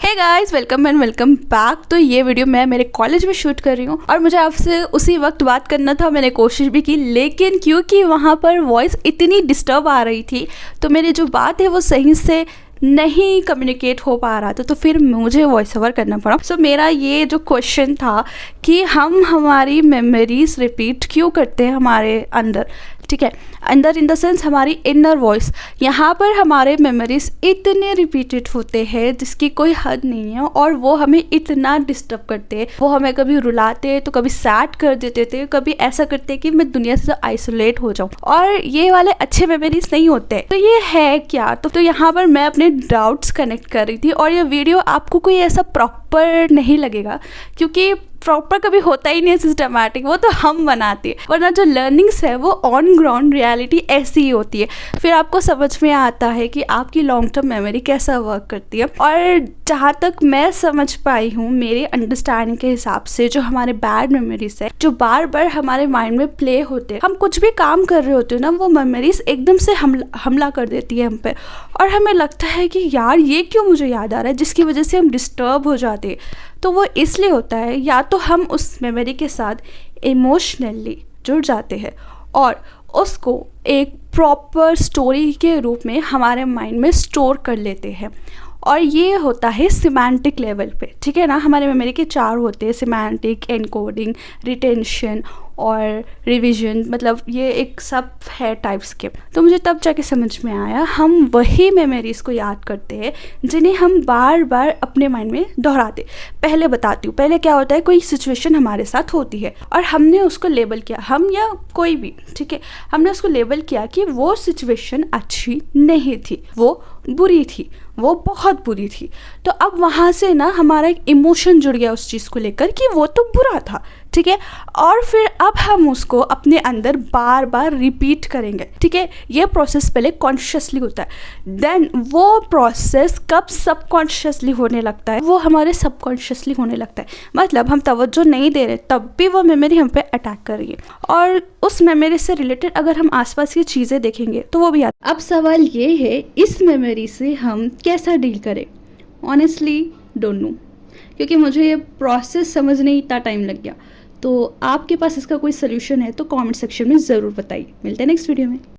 Hey guys, welcome and welcome back. तो ये video मैं मेरे कॉलेज में शूट कर रही हूँ और मुझे आपसे उसी वक्त बात करना था। मैंने कोशिश भी की, लेकिन क्योंकि वहाँ पर वॉइस इतनी डिस्टर्ब आ रही थी तो मेरी जो बात है वो सही से नहीं कम्युनिकेट हो पा रहा था, तो फिर मुझे वॉइस ओवर करना पड़ा। सो मेरा ये जो क्वेश्चन था कि हम हमारी मेमोरीज रिपीट क्यों करते हैं हमारे अंदर, ठीक है, अंदर इन द सेंस हमारी इनर वॉइस। यहाँ पर हमारे मेमोरीज इतने रिपीटेड होते हैं जिसकी कोई हद नहीं है और वो हमें इतना डिस्टर्ब करते हैं। वो हमें कभी रुलाते तो कभी सैड कर देते थे, कभी ऐसा करते कि मैं दुनिया से आइसोलेट हो जाऊँ, और ये वाले अच्छे मेमोरीज नहीं होते। तो ये है क्या? तो यहाँ पर मैं अपने डाउट्स कनेक्ट कर रही थी और ये वीडियो आपको कोई ऐसा प्रॉपर नहीं लगेगा क्योंकि प्रॉपर कभी होता ही नहीं है सिस्टमैटिक, वो तो हम बनाते हैं, वरना जो लर्निंग्स है वो ऑन ग्राउंड रियलिटी ऐसी ही होती है। फिर आपको समझ में आता है कि आपकी लॉन्ग टर्म मेमोरी कैसा वर्क करती है। और जहाँ तक मैं समझ पाई हूँ, मेरे अंडरस्टैंडिंग के हिसाब से, जो हमारे बैड मेमोरीज है जो बार बार हमारे माइंड में प्ले होते हैं, हम कुछ भी काम कर रहे होते हैं ना, वो मेमोरीज एकदम से हमला कर देती है हम पे और हमें लगता है कि यार ये क्यों मुझे याद आ रहा है, जिसकी वजह से हम डिस्टर्ब हो जाते हैं। तो वो इसलिए होता है या तो हम उस मेमोरी के साथ इमोशनली जुड़ जाते हैं और उसको एक प्रॉपर स्टोरी के रूप में हमारे माइंड में स्टोर कर लेते हैं, और ये होता है सिमेंटिक लेवल पे, ठीक है ना। हमारे मेमोरी के 4 होते हैं, सिमेंटिक, एनकोडिंग, रिटेंशन और रिवीजन, मतलब ये एक सब है टाइप्स के। तो मुझे तब जाके समझ में आया, हम वही मेमोरीज़ को याद करते हैं जिन्हें हम बार बार अपने माइंड में दोहराते। पहले बताती हूँ, पहले क्या होता है, कोई सिचुएशन हमारे साथ होती है और हमने उसको लेबल किया, हम या कोई भी, ठीक है, हमने उसको लेबल किया कि वो सिचुएशन अच्छी नहीं थी, वो बुरी थी, वो बहुत बुरी थी। तो अब वहाँ से ना हमारा एक इमोशन जुड़ गया उस चीज़ को लेकर कि वो तो बुरा था, ठीक है, और फिर अब हम उसको अपने अंदर बार बार रिपीट करेंगे, ठीक है। ये प्रोसेस पहले कॉन्शियसली होता है, देन वो प्रोसेस कब सबकॉन्शियसली होने लगता है, वो हमारे सबकॉन्शियसली होने लगता है। मतलब हम तवज्जो नहीं दे रहे तब भी वो मेमोरी हम पे अटैक कर रही है, और उस मेमोरी से रिलेटेड अगर हम आसपास की चीज़ें देखेंगे तो वो भी आता है। अब सवाल ये है, इस मेमोरी से हम कैसा डील करें? ऑनेस्टली डोंट नो, क्योंकि मुझे ये प्रोसेस समझने ही इतना टाइम लग गया। तो आपके पास इसका कोई सलूशन है तो कमेंट सेक्शन में ज़रूर बताइए। मिलते हैं नेक्स्ट वीडियो में।